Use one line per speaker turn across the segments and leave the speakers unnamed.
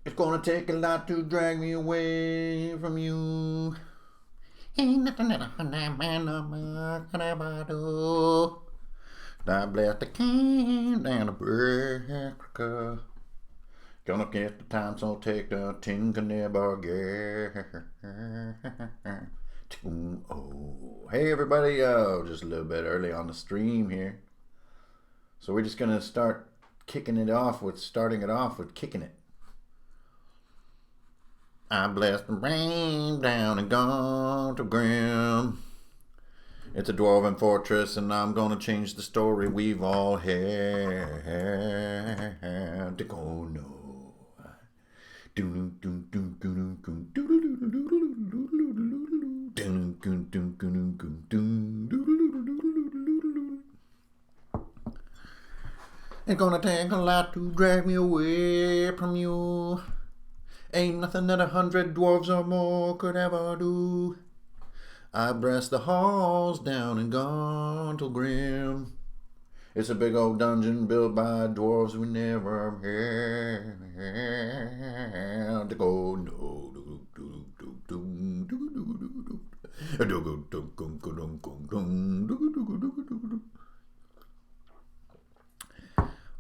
It's gonna take a lot to drag me away from you. Ain't nothing that a man can ever do. I bless the can and America. Gonna get the time, so take the tin can never get. Oh, hey everybody! Just a little bit early on the stream here, so we're just gonna start kicking it off with kicking it. I blessed the rain down and Gauntlygrym. It's a dwarven fortress, and I'm gonna change the story we've all had to go no. It's gonna take a lot to drag me away from you. Ain't nothing that 100 dwarves or more could ever do. I breast the halls down in Gauntlygrym. It's a big old dungeon built by dwarves we never had to go no.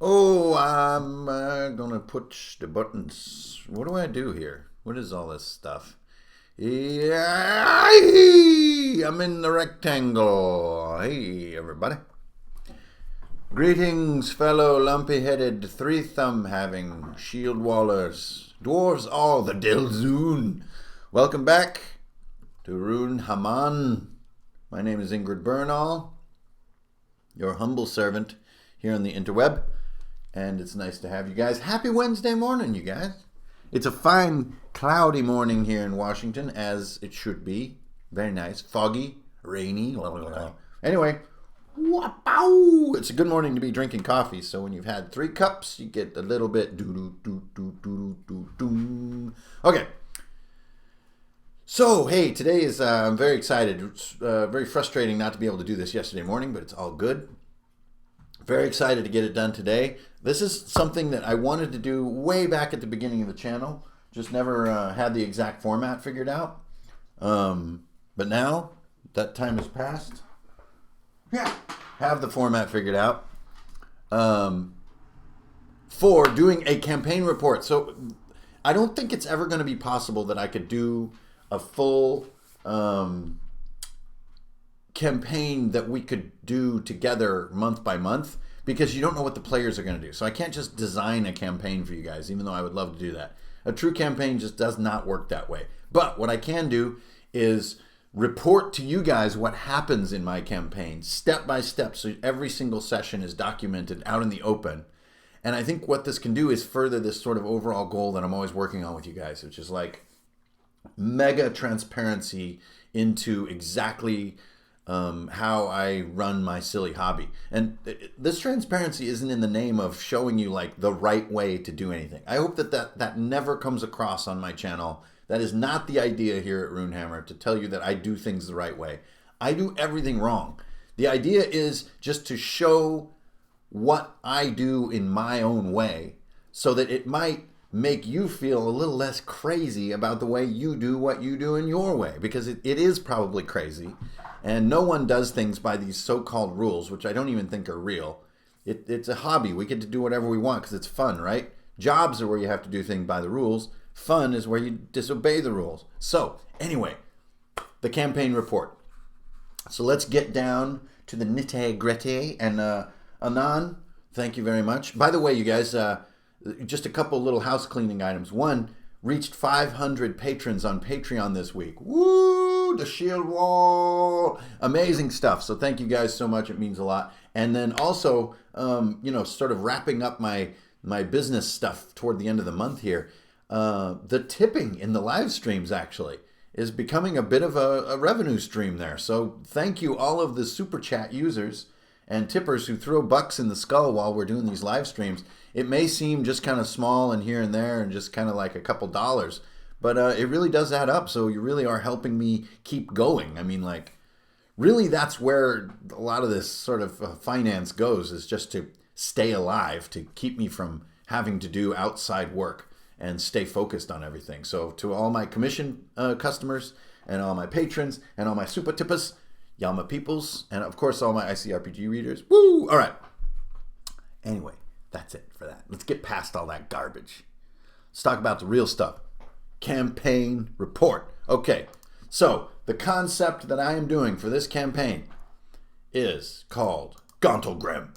Oh, I'm gonna push the buttons. What do I do here? What is all this stuff? Yeah, I'm in the rectangle. Hey, everybody. Greetings, fellow lumpy-headed, three-thumb-having shield wallers, dwarves all the Delzoon. Welcome back to Rune Haman. My name is Ingrid Bernal, your humble servant here on the interweb, and it's nice to have you guys. Happy Wednesday morning, you guys. It's a fine, cloudy morning here in Washington, as it should be. Very nice. Foggy, rainy. Anyway, it's a good morning to be drinking coffee. So when you've had 3 cups, you get a little bit Okay. So, hey, today is, I'm very excited. It's very frustrating not to be able to do this yesterday morning, but it's all good. Very excited to get it done today. This is something that I wanted to do way back at the beginning of the channel. Just never had the exact format figured out. But now that time has passed. Yeah, have the format figured out for doing a campaign report. So I don't think it's ever going to be possible that I could do a full campaign that we could do together month by month, because you don't know what the players are going to do. So I can't just design a campaign for you guys, even though I would love to do that. A true campaign just does not work that way. But what I can do is report to you guys what happens in my campaign step by step, so every single session is documented out in the open. And I think what this can do is further this sort of overall goal that I'm always working on with you guys, which is like mega transparency into exactly how I run my silly hobby. And this transparency isn't in the name of showing you like the right way to do anything. I hope that never comes across on my channel. That is not the idea here at Runehammer, to tell you that I do things the right way. I do everything wrong. The idea is just to show what I do in my own way, so that it might make you feel a little less crazy about the way you do what you do in your way, because it is probably crazy, and no one does things by these so-called rules, which I don't even think are real. It's a hobby. We get to do whatever we want because it's fun, right? Jobs are where you have to do things by the rules. Fun is where you disobey the rules. So, anyway, the campaign report. So let's get down to the nitty-gritty. And Anan, thank you very much. By the way, you guys, just a couple little house cleaning items. One, reached 500 patrons on Patreon this week. Woo! The shield wall. Amazing stuff. So thank you guys so much. It means a lot. And then also, sort of wrapping up my business stuff toward the end of the month here. The tipping in the live streams actually is becoming a bit of a revenue stream there. So thank you all of the super chat users and tippers who throw bucks in the skull while we're doing these live streams. It may seem just kind of small and here and there and just kind of like a couple dollars, but it really does add up. So you really are helping me keep going. I mean, like, really that's where a lot of this sort of finance goes, is just to stay alive, to keep me from having to do outside work and stay focused on everything. So to all my commission customers and all my patrons and all my super tippers, y'all my peoples, and of course all my ICRPG readers, woo! All right. Anyway, that's it for that. Let's get past all that garbage. Let's talk about the real stuff. Campaign report. Okay, so the concept that I am doing for this campaign is called Gauntlygrym.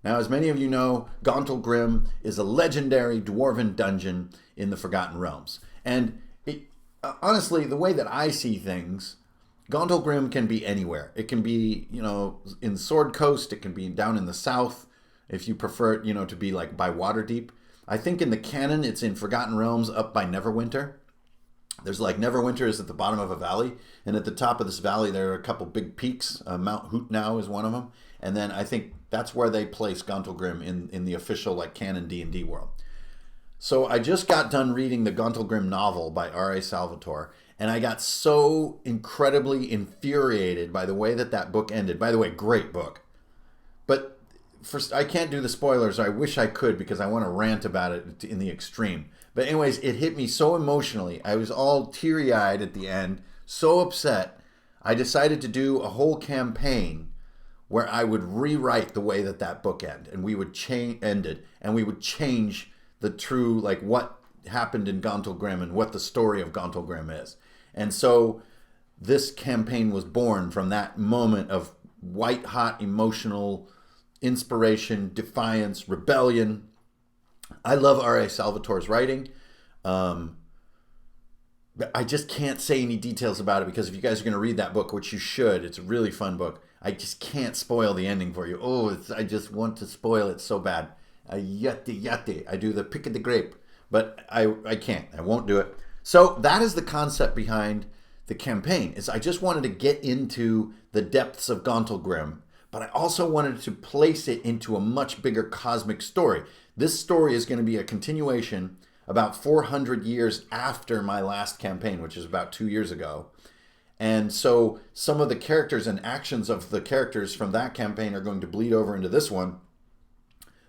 Now, as many of you know, Gauntlygrym is a legendary dwarven dungeon in the Forgotten Realms. And honestly, the way that I see things, Gauntlygrym can be anywhere. It can be, in Sword Coast. It can be down in the south, if you prefer it, to be like by Waterdeep. I think in the canon, it's in Forgotten Realms up by Neverwinter. There's like Neverwinter is at the bottom of a valley, and at the top of this valley there are a couple big peaks. Mount Hootnow is one of them, and then I think that's where they place Gauntlygrym in the official like canon D&D world. So I just got done reading the Gauntlygrym novel by R.A. Salvatore, and I got so incredibly infuriated by the way that book ended. By the way, great book, but first I can't do the spoilers. I wish I could because I want to rant about it in the extreme. But anyways, it hit me so emotionally. I was all teary-eyed at the end, so upset. I decided to do a whole campaign where I would rewrite the way that book ended, and we would change the true, like, what happened in Gauntlygrym and what the story of Gauntlygrym is. And so this campaign was born from that moment of white-hot emotional inspiration, defiance, rebellion. I love R.A. Salvatore's writing. But I just can't say any details about it because if you guys are going to read that book, which you should, it's a really fun book. I just can't spoil the ending for you. I just want to spoil it so bad. Yatti. I do the pick of the grape. But I can't. I won't do it. So that is the concept behind the campaign. Is I just wanted to get into the depths of Gauntlygrym, but I also wanted to place it into a much bigger cosmic story. This story is going to be a continuation about 400 years after my last campaign, which is about 2 years ago. And so some of the characters and actions of the characters from that campaign are going to bleed over into this one.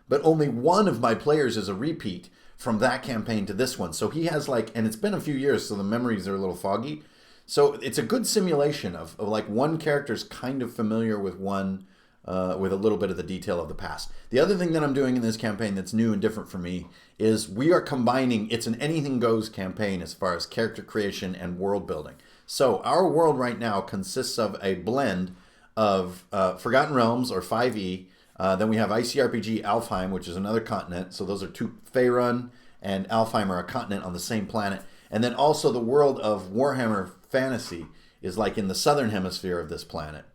But only one of my players is a repeat from that campaign to this one. So he has and it's been a few years, so the memories are a little foggy. So it's a good simulation of like one character's kind of familiar with one, with a little bit of the detail of the past. The other thing that I'm doing in this campaign that's new and different for me is we are combining, it's an anything goes campaign as far as character creation and world building. So our world right now consists of a blend of Forgotten Realms, or 5e, then we have ICRPG Alfheim, which is another continent. So those are two, Faerun and Alfheim are a continent on the same planet. And then also the world of Warhammer Fantasy is like in the southern hemisphere of this planet.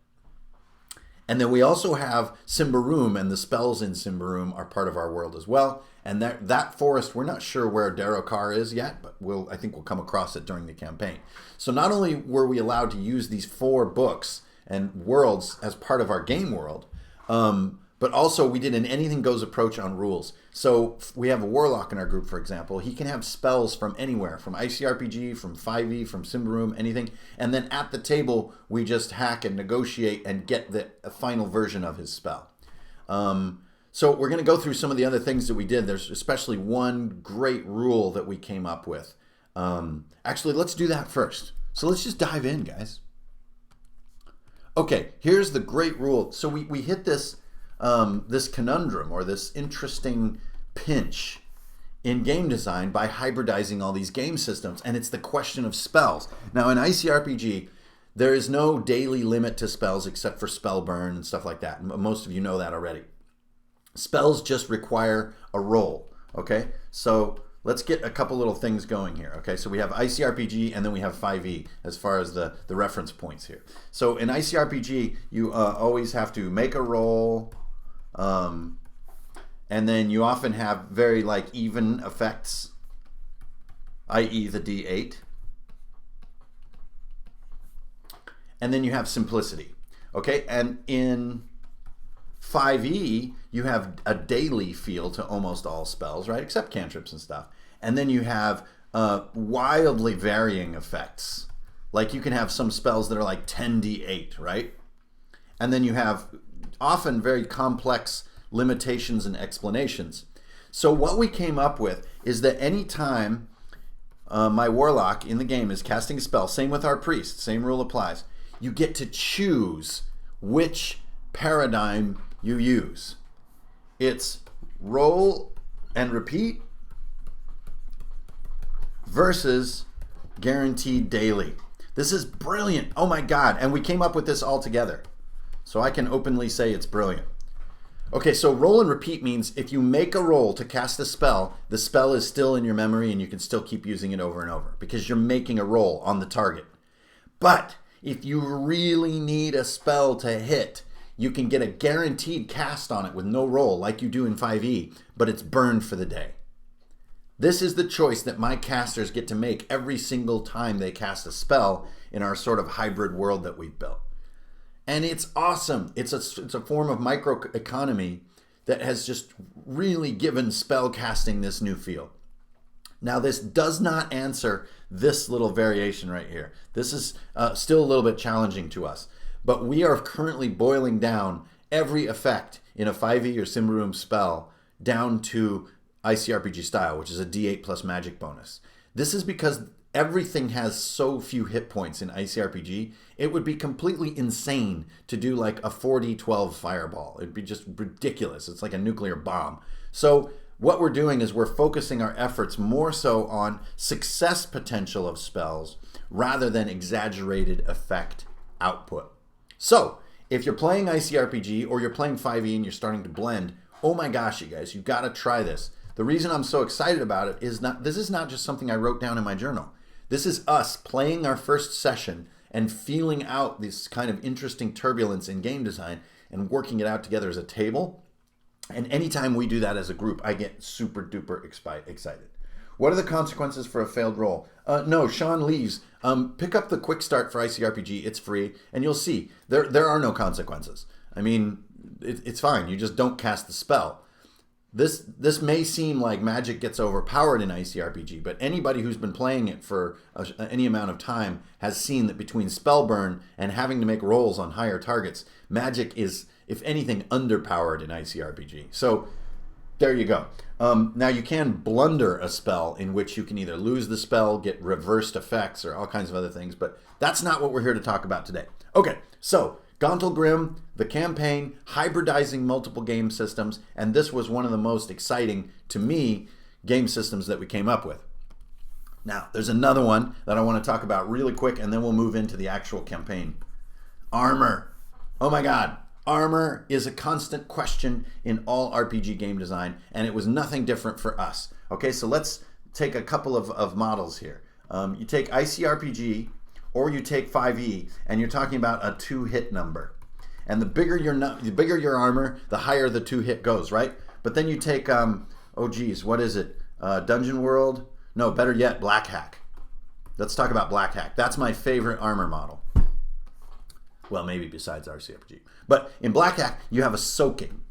And then we also have Symbaroum, and the spells in Symbaroum are part of our world as well. And that forest, we're not sure where Darokar is yet, but I think we'll come across it during the campaign. So not only were we allowed to use these 4 books and worlds as part of our game world, but also we did an anything goes approach on rules. So we have a warlock in our group, for example. He can have spells from anywhere, from ICRPG, from 5e, from Symbaroum, anything. And then at the table, we just hack and negotiate and get the final version of his spell. So we're going to go through some of the other things that we did. There's especially one great rule that we came up with. Actually, let's do that first. So let's just dive in, guys. Okay, here's the great rule. So we hit this this conundrum, or this interesting pinch in game design by hybridizing all these game systems, and it's the question of spells. Now in ICRPG, there is no daily limit to spells except for spell burn and stuff like that. Most of you know that already. Spells just require a roll, okay? So let's get a couple little things going here, okay? So we have ICRPG and then we have 5e as far as the reference points here. So in ICRPG, you always have to make a roll, and then you often have very even effects, i.e. the D8. And then you have simplicity, okay? And in 5e, you have a daily feel to almost all spells, right? Except cantrips and stuff. And then you have wildly varying effects Like you can have some spells that are like 10d8, right? And then you have often very complex limitations and explanations. So what we came up with is that any time my warlock in the game is casting a spell, same with our priest, same rule applies, you get to choose which paradigm you use. It's roll and repeat versus guaranteed daily. This is brilliant. Oh my God. And we came up with this all together. So I can openly say it's brilliant. Okay, so roll and repeat means if you make a roll to cast a spell, the spell is still in your memory and you can still keep using it over and over because you're making a roll on the target. But if you really need a spell to hit, you can get a guaranteed cast on it with no roll like you do in 5e, but it's burned for the day. This is the choice that my casters get to make every single time they cast a spell in our sort of hybrid world that we've built. And it's awesome. It's a form of microeconomy that has just really given spell casting this new feel. Now, this does not answer this little variation right here. This is still a little bit challenging to us. But we are currently boiling down every effect in a 5e or Symbaroum spell down to ICRPG style, which is a d8 plus magic bonus. This is because everything has so few hit points in ICRPG, it would be completely insane to do like a 4d12 fireball. It'd be just ridiculous. It's like a nuclear bomb. So what we're doing is we're focusing our efforts more so on success potential of spells rather than exaggerated effect output. So if you're playing ICRPG or you're playing 5e and you're starting to blend, oh my gosh, you guys, you've got to try this. The reason I'm so excited about it is this is not just something I wrote down in my journal. This is us playing our first session and feeling out this kind of interesting turbulence in game design and working it out together as a table. And anytime we do that as a group, I get super duper excited. What are the consequences for a failed roll? No, Sean leaves. Pick up the quick start for ICRPG. It's free. And you'll see there are no consequences. I mean, it's fine. You just don't cast the spell. This may seem like Magic gets overpowered in ICRPG, but anybody who's been playing it for any amount of time has seen that between spell burn and having to make rolls on higher targets, Magic is, if anything, underpowered in ICRPG. So there you go. Now you can blunder a spell in which you can either lose the spell, get reversed effects, or all kinds of other things, but that's not what we're here to talk about today. Okay, so Gauntlygrym, the campaign, hybridizing multiple game systems, and this was one of the most exciting, to me, game systems that we came up with. Now, there's another one that I want to talk about really quick, and then we'll move into the actual campaign. Armor. Oh my God. Armor is a constant question in all RPG game design, and it was nothing different for us. Okay, so let's take a couple of models here. You take ICRPG, or you take 5e, and you're talking about a 2-hit number. And the bigger your armor, the higher the 2-hit goes, right? But then you take, oh geez, what is it? Dungeon World? No, better yet, Black Hack. Let's talk about Black Hack. That's my favorite armor model. Well, maybe besides RCRPG. But in Black Hack, you have a soaking.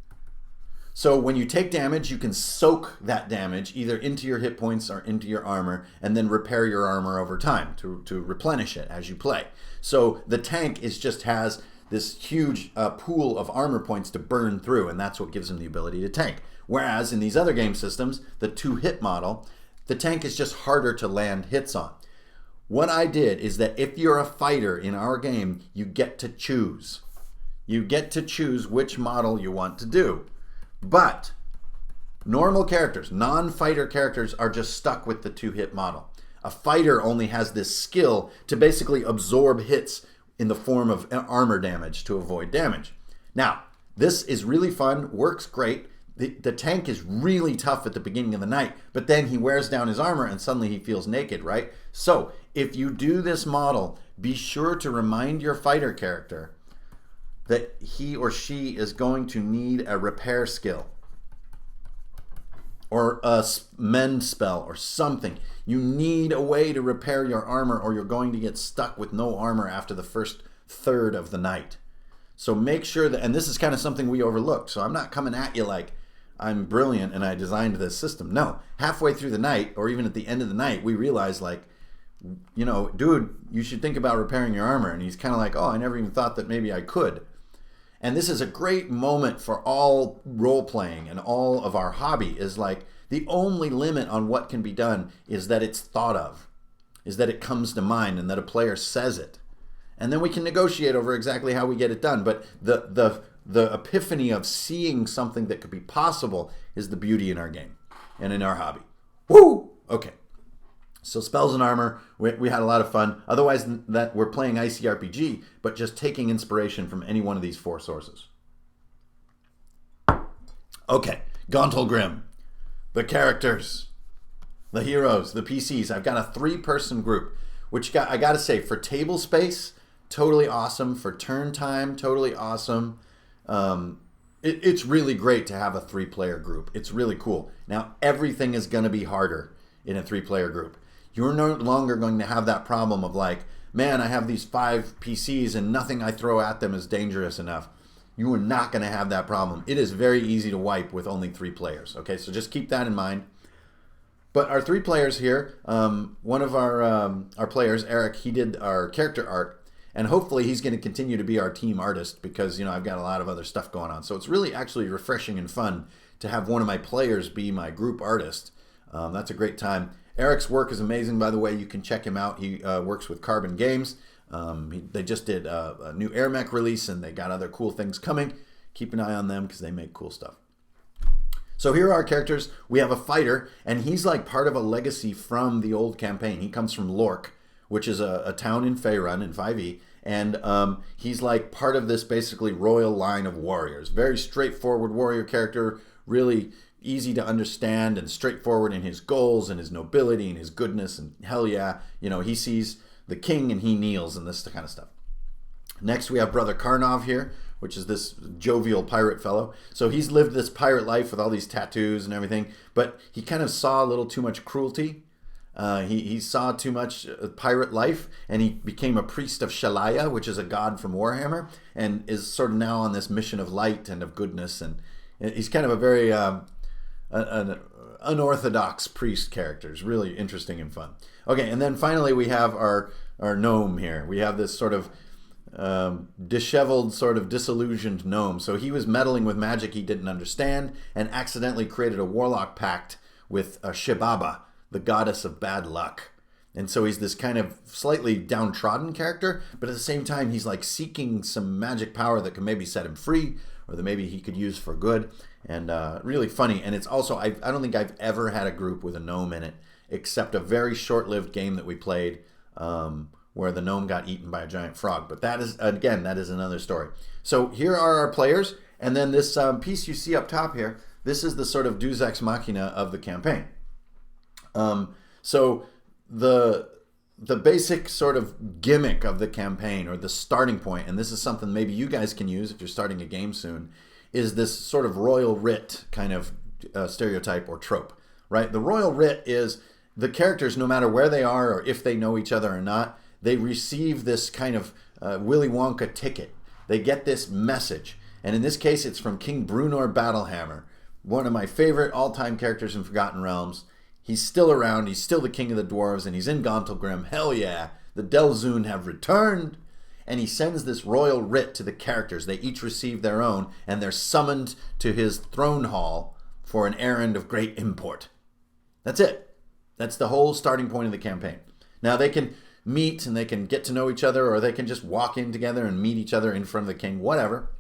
So when you take damage, you can soak that damage either into your hit points or into your armor and then repair your armor over time to replenish it as you play. So the tank just has this huge pool of armor points to burn through, and that's what gives him the ability to tank. Whereas in these other game systems, the 2-hit model, the tank is just harder to land hits on. What I did is that if you're a fighter in our game, you get to choose. You get to choose which model you want to do. But normal characters, non-fighter characters, are just stuck with the 2-hit model. A fighter only has this skill to basically absorb hits in the form of armor damage to avoid damage. Now, this is really fun, works great. The tank is really tough at the beginning of the night, but then he wears down his armor and suddenly he feels naked, right? So if you do this model, be sure to remind your fighter character that he or she is going to need a repair skill or a mend spell or something. You need a way to repair your armor or you're going to get stuck with no armor after the first third of the night. So make sure that, and this is kind of something we overlooked, so I'm not coming at you like I'm brilliant and I designed this system. No, halfway through the night or even at the end of the night, we realized like you know, dude, you should think about repairing your armor. And he's kind of like, oh, I never even thought that maybe I could. And this is a great moment for all role playing and all of our hobby, is like the only limit on what can be done is that it's thought of, is that it comes to mind and that a player says it. And then we can negotiate over exactly how we get it done. But the epiphany of seeing something that could be possible is the beauty in our game and in our hobby. Woo! Okay. So spells and armor, we had a lot of fun. Otherwise, that we're playing ICRPG, but just taking inspiration from any one of these 4 sources. Okay, Gauntlygrym. The characters, the heroes, the PCs. I've got a 3-person group, which I got to say, for table space, totally awesome. For turn time, totally awesome. It's really great to have a 3-player group. It's really cool. Now, everything is going to be harder in a 3-player group. You're no longer going to have that problem of like, man, I have these 5 PCs and nothing I throw at them is dangerous enough. You are not going to have that problem. It is very easy to wipe with only 3 players. Okay, so just keep that in mind. But our 3 players here, one of our players, Eric, he did our character art, and hopefully he's going to continue to be our team artist because, you know, I've got a lot of other stuff going on. So it's really actually refreshing and fun to have one of my players be my group artist. That's a great time. Eric's work is amazing, by the way. You can check him out. He works with Carbon Games. They just did a new Air Mech release, and they got other cool things coming. Keep an eye on them because they make cool stuff. So here are our characters. We have a fighter, and he's like part of a legacy from the old campaign. He comes from Lork, which is a town in Faerun in 5e, and he's like part of this basically royal line of warriors. Very straightforward warrior character, really easy to understand and straightforward in his goals and his nobility and his goodness, and hell yeah, you know, he sees the king and he kneels and this kind of stuff. Next we have Brother Karnov here, which is this jovial pirate fellow. So he's lived this pirate life with all these tattoos and everything, but he kind of saw a little too much cruelty. He saw too much pirate life, and he became a priest of Shalaya, which is a god from Warhammer, and is sort of now on this mission of light and of goodness, and he's kind of a very an unorthodox priest character. Is really interesting and fun. Okay, and then finally we have our gnome here. We have this sort of disheveled, sort of disillusioned gnome. So he was meddling with magic he didn't understand and accidentally created a warlock pact with Shibaba, the goddess of bad luck. And so he's this kind of slightly downtrodden character, but at the same time he's like seeking some magic power that can maybe set him free, or that maybe he could use for good. And really funny. And it's also, I don't think I've ever had a group with a gnome in it, except a very short-lived game that we played where the gnome got eaten by a giant frog. But that is, again, that is another story. So here are our players. And then this piece you see up top here, this is the sort of Deus Ex Machina of the campaign. So the basic sort of gimmick of the campaign, or the starting point, and this is something maybe you guys can use if you're starting a game soon, is this sort of royal writ kind of stereotype or trope, right? The royal writ is the characters, no matter where they are or if they know each other or not, they receive this kind of Willy Wonka ticket. They get this message. And in this case, it's from King Brunor Battlehammer, one of my favorite all-time characters in Forgotten Realms. He's still around. He's still the king of the dwarves, and he's in Gauntlygrym. Hell yeah. The Delzoun have returned. And he sends this royal writ to the characters. They each receive their own, and they're summoned to his throne hall for an errand of great import. That's it. That's the whole starting point of the campaign. Now they can meet and they can get to know each other, or they can just walk in together and meet each other in front of the king, whatever.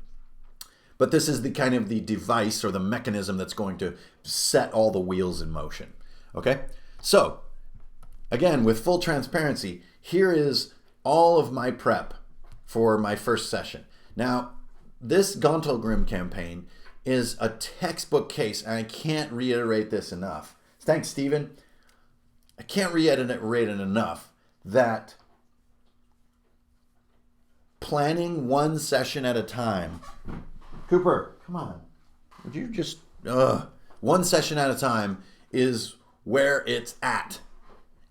But this is the kind of the device or the mechanism that's going to set all the wheels in motion. Okay? So, again, with full transparency, here is all of my prep for my first session. Now, this Gauntlygrym campaign is a textbook case, and I can't reiterate this enough. Thanks, Stephen. I can't reiterate it enough that planning one session at a time. Cooper, come on. Would you just... one session at a time is where it's at.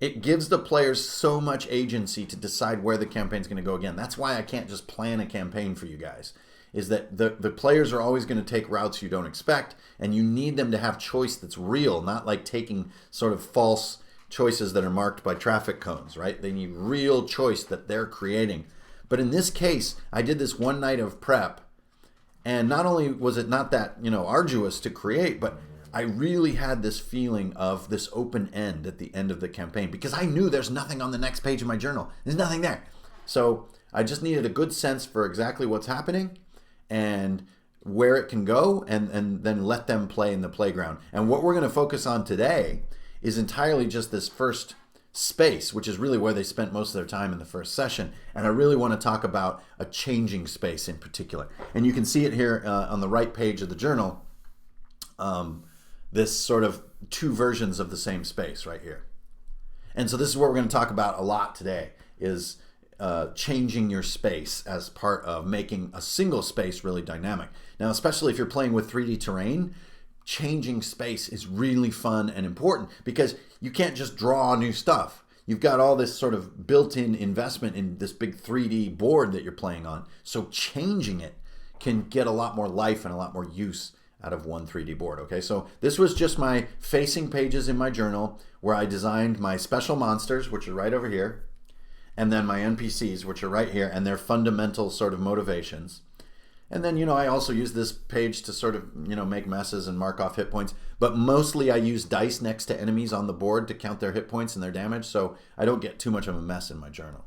It gives the players so much agency to decide where the campaign's going to go again. That's why I can't just plan a campaign for you guys, is that the players are always going to take routes you don't expect, and you need them to have choice that's real, not like taking sort of false choices that are marked by traffic cones, right? They need real choice that they're creating. But in this case, I did this one night of prep, and not only was it not that, arduous to create, but I really had this feeling of this open end at the end of the campaign, because I knew there's nothing on the next page of my journal. There's nothing there. So I just needed a good sense for exactly what's happening and where it can go, and then let them play in the playground. And what we're going to focus on today is entirely just this first space, which is really where they spent most of their time in the first session. And I really want to talk about a changing space in particular. And you can see it here on the right page of the journal, this sort of two versions of the same space right here. And so this is what we're going to talk about a lot today, is changing your space as part of making a single space really dynamic. Now, especially if you're playing with 3D terrain, changing space is really fun and important, because you can't just draw new stuff. You've got all this sort of built-in investment in this big 3D board that you're playing on. So changing it can get a lot more life and a lot more use out of one 3D board. Okay, so this was just my facing pages in my journal, where I designed my special monsters, which are right over here, and then my NPCs, which are right here, and their fundamental sort of motivations. And then, I also use this page to sort of, make messes and mark off hit points. But mostly I use dice next to enemies on the board to count their hit points and their damage, so I don't get too much of a mess in my journal.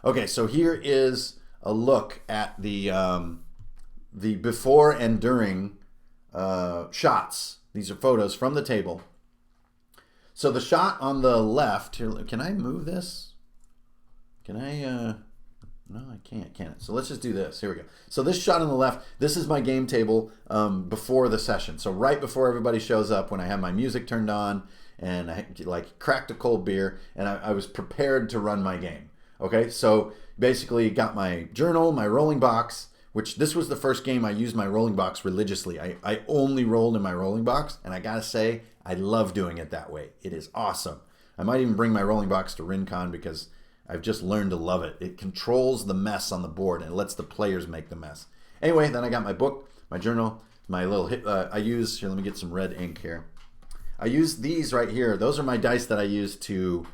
Okay, so here is a look at the before and during shots. These are photos from the table. So the shot on the left, here, can I move this? Can I... No, I can't, can it? So let's just do this. Here we go. So this shot on the left, this is my game table before the session. So right before everybody shows up, when I have my music turned on and I cracked a cold beer, and I was prepared to run my game. Okay, so basically got my journal, my rolling box, which this was the first game I used my rolling box religiously. I only rolled in my rolling box, and I gotta say, I love doing it that way. It is awesome. I might even bring my rolling box to RinCon, because I've just learned to love it. It controls the mess on the board and lets the players make the mess. Anyway, then I got my book, my journal, my little hit. I use, here, let me get some red ink here. I use these right here. Those are my dice that I use to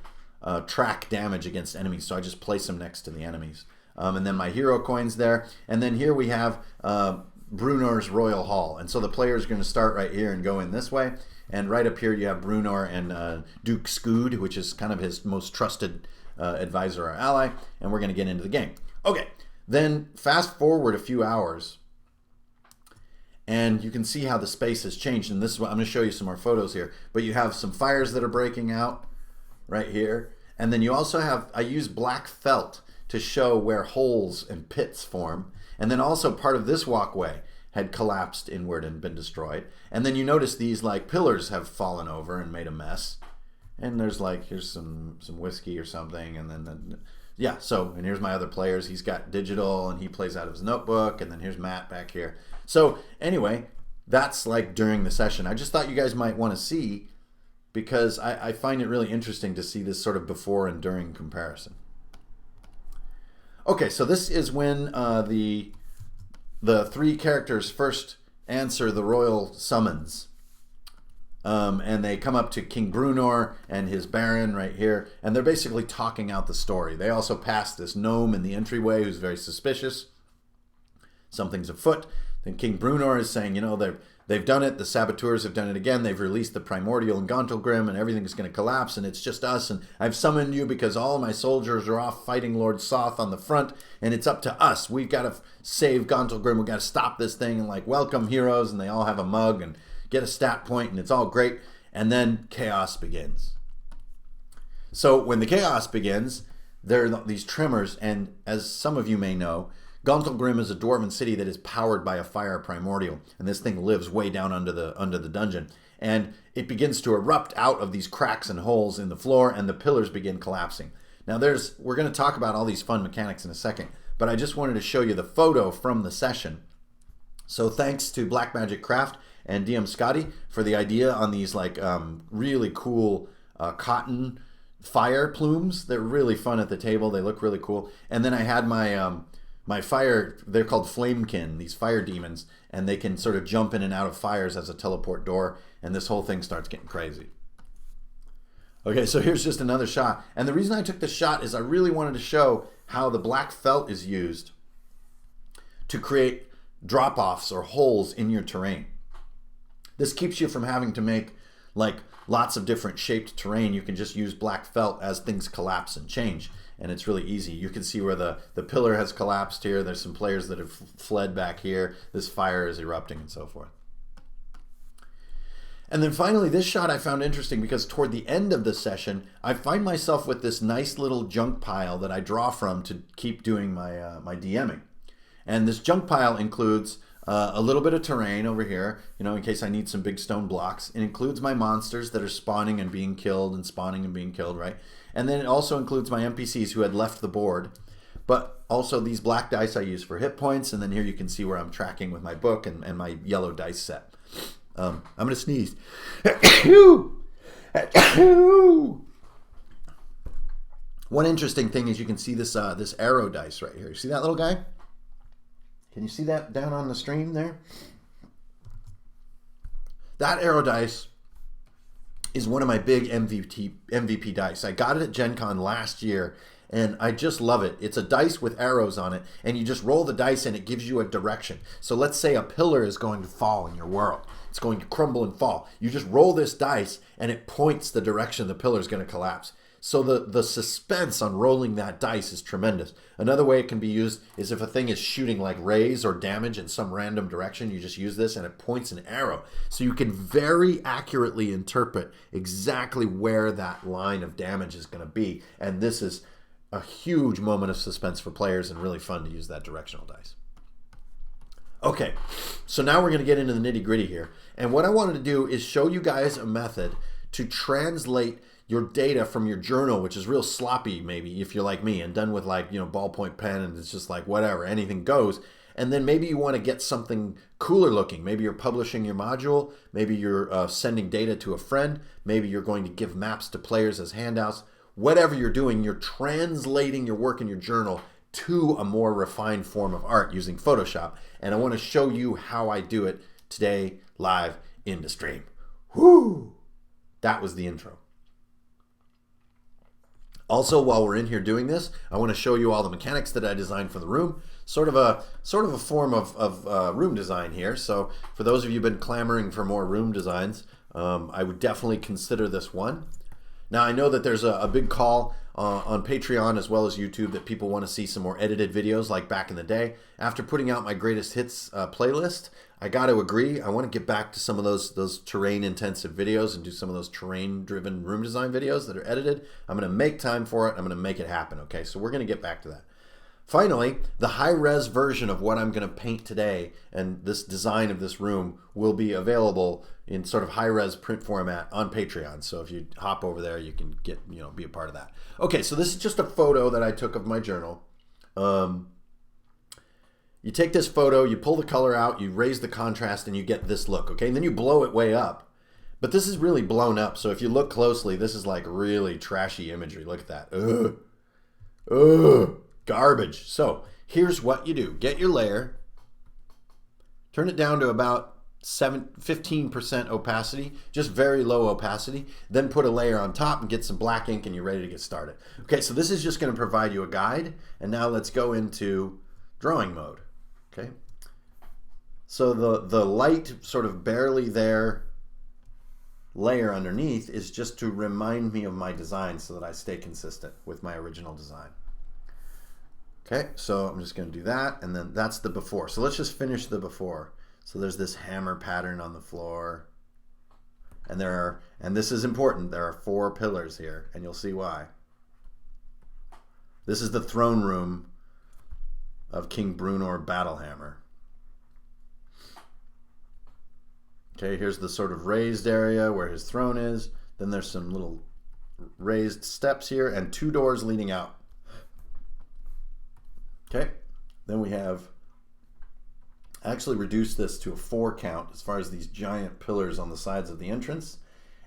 track damage against enemies. So I just place them next to the enemies. And then my hero coins there. And then here we have Brunor's Royal Hall. And so the player is going to start right here and go in this way. And right up here you have Brunor and Duke Scood, which is kind of his most trusted advisor or ally, and we're going to get into the game. Okay, then fast forward a few hours, and you can see how the space has changed. And this is what I'm going to show you some more photos here. But you have some fires that are breaking out right here, and then you also have, I use black felt to show where holes and pits form, and then also part of this walkway had collapsed inward and been destroyed. And then you notice these pillars have fallen over and made a mess. And there's here's some whiskey or something, and then yeah, so, and here's my other players. He's got digital, and he plays out of his notebook, and then here's Matt back here. So anyway, that's during the session. I just thought you guys might want to see, because I find it really interesting to see this sort of before and during comparison. Okay, so this is when the three characters first answer the royal summons. And they come up to King Brunor and his baron right here, and they're basically talking out the story. They also pass this gnome in the entryway who's very suspicious. Something's afoot. Then King Brunor is saying, they've done it. The saboteurs have done it again. They've released the primordial in Gauntlygrym, and everything's going to collapse, and it's just us. And I've summoned you because all my soldiers are off fighting Lord Soth on the front, and it's up to us. We've got to save Gauntlygrym. We've got to stop this thing, and welcome heroes. And they all have a mug and get a stat point, and it's all great. And then chaos begins. So when the chaos begins, there are these tremors, and as some of you may know, Gauntlygrym is a dwarven city that is powered by a fire primordial, and this thing lives way down under the dungeon. And it begins to erupt out of these cracks and holes in the floor, and the pillars begin collapsing. Now we're going to talk about all these fun mechanics in a second, but I just wanted to show you the photo from the session. So thanks to Blackmagic Craft and DM Scotty for the idea on these really cool cotton fire plumes. They're really fun at the table. They look really cool. And then I had my fire, they're called Flamekin, these fire demons, and they can sort of jump in and out of fires as a teleport door, and this whole thing starts getting crazy. Okay, so here's just another shot. And the reason I took this shot is I really wanted to show how the black felt is used to create drop-offs or holes in your terrain. This keeps you from having to make like lots of different shaped terrain. You can just use black felt as things collapse and change. And it's really easy. You can see where the pillar has collapsed here. There's some players that have fled back here. This fire is erupting and so forth. And then finally, this shot I found interesting because toward the end of the session, I find myself with this nice little junk pile that I draw from to keep doing my, my DMing. And this junk pile includes a little bit of terrain over here, you know, in case I need some big stone blocks. It includes my monsters that are spawning and being killed and spawning and being killed, right? And then it also includes my NPCs who had left the board, but also these black dice I use for hit points. And then here you can see where I'm tracking with my book and my yellow dice set. I'm going to sneeze. One interesting thing is you can see this this arrow dice right here. You see that little guy? Can you see that down on the stream there? That arrow dice is one of my big MVP dice. I got it at Gen Con last year, and I just love it. It's a dice with arrows on it, and you just roll the dice and it gives you a direction. So let's say a pillar is going to fall in your world. It's going to crumble and fall. You just roll this dice and it points the direction the pillar is going to collapse. So the suspense on rolling that dice is tremendous. Another way it can be used is if a thing is shooting like rays or damage in some random direction, you just use this and it points an arrow. So you can very accurately interpret exactly where that line of damage is going to be. And this is a huge moment of suspense for players and really fun to use that directional dice. Okay, so now we're going to get into the nitty-gritty here. And what I wanted to do is show you guys a method to translate your data from your journal, which is real sloppy maybe if you're like me and done with like, you know, ballpoint pen and it's just like whatever, anything goes. And then maybe you want to get something cooler looking. Maybe you're publishing your module. Maybe you're sending data to a friend. Maybe you're going to give maps to players as handouts. Whatever you're doing, you're translating your work in your journal to a more refined form of art using Photoshop. And I want to show you how I do it today live in the stream. Whoo! That was the intro. Also, while we're in here doing this, I want to show you all the mechanics that I designed for the room. Sort of a form of room design here. So for those of you who've been clamoring for more room designs, I would definitely consider this one. Now, I know that there's a big call on Patreon as well as YouTube that people want to see some more edited videos like back in the day. After putting out my greatest hits playlist, I got to agree. I want to get back to some of those terrain-intensive videos and do some of those terrain-driven room design videos that are edited. I'm going to make time for it. I'm going to make it happen, okay? So we're going to get back to that. Finally, the high-res version of what I'm going to paint today and this design of this room will be available in sort of high-res print format on Patreon. So if you hop over there, you can get, you know, be a part of that. Okay, so this is just a photo that I took of my journal. You take this photo, you pull the color out, you raise the contrast, and you get this look, okay? And then you blow it way up. But this is really blown up, so if you look closely, this is like really trashy imagery. Look at that. Ugh. Ugh. Garbage. So here's what you do. Get your layer, turn it down to about 15% opacity, just very low opacity, then put a layer on top and get some black ink and you're ready to get started. Okay, so this is just going to provide you a guide, and now let's go into drawing mode. Okay, so the light sort of barely there layer underneath is just to remind me of my design so that I stay consistent with my original design. Okay, so I'm just going to do that, and then that's the before. So let's just finish the before. So there's this hammer pattern on the floor, and this is important, there are 4 pillars here, and you'll see why. This is the throne room of King Brunor Battlehammer. Okay, here's the sort of raised area where his throne is. Then there's some little raised steps here and 2 doors leading out. Okay, then we have actually reduced this to a 4 count as far as these giant pillars on the sides of the entrance.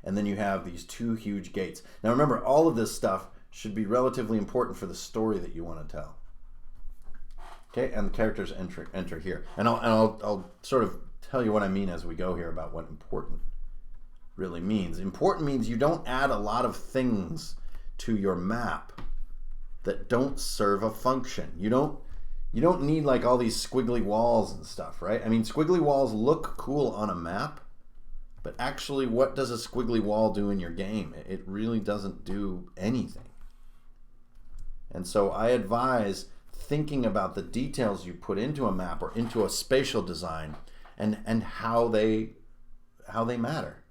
And then you have these 2 huge gates. Now remember, all of this stuff should be relatively important for the story that you want to tell. Okay, and the characters enter here. And I'll sort of tell you what I mean as we go here about what important really means. Important means you don't add a lot of things to your map that don't serve a function. You don't need like all these squiggly walls and stuff, right? I mean, squiggly walls look cool on a map, but actually what does a squiggly wall do in your game? It really doesn't do anything. And so I advise thinking about the details you put into a map or into a spatial design and how they matter.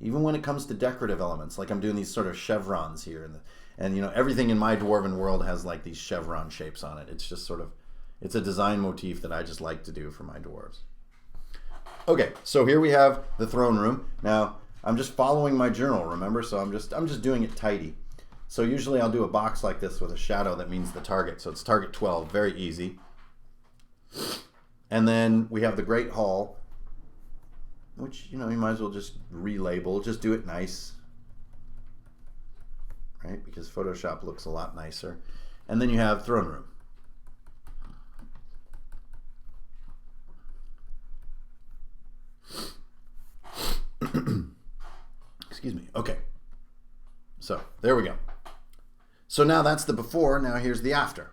Even when it comes to decorative elements, like I'm doing these sort of chevrons here, and you know, everything in my dwarven world has like these chevron shapes on it. It's just sort of, it's a design motif that I just like to do for my dwarves. Okay, so here we have the throne room. Now, I'm just following my journal, remember? So I'm just doing it tidy. So usually I'll do a box like this with a shadow that means the target. So it's target 12, very easy. And then we have the Great Hall, which, you know, you might as well just relabel, just do it nice, right? Because Photoshop looks a lot nicer. And then you have throne room. Excuse me. Okay. So there we go. So now that's the before. Now here's the after.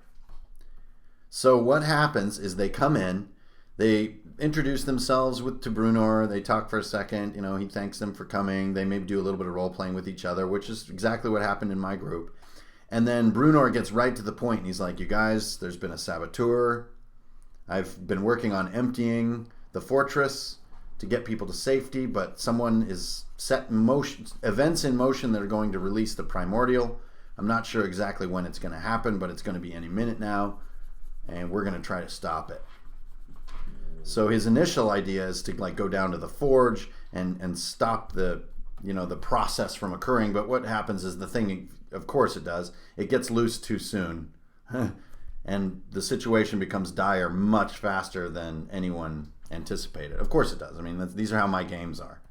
So what happens is they come in, they introduce themselves to Brunor, they talk for a second, you know, he thanks them for coming, they maybe do a little bit of role playing with each other, which is exactly what happened in my group. And then Brunor gets right to the point, and he's like, you guys, there's been a saboteur. I've been working on emptying the fortress to get people to safety, but someone is set in motion, events in motion that are going to release the primordial. I'm not sure exactly when it's going to happen, but it's going to be any minute now, and we're going to try to stop it. So his initial idea is to like go down to the forge and stop the, you know, the process from occurring. But what happens is the thing, of course it does, it gets loose too soon, and the situation becomes dire much faster than anyone anticipated. Of course it does. I mean, these are how my games are.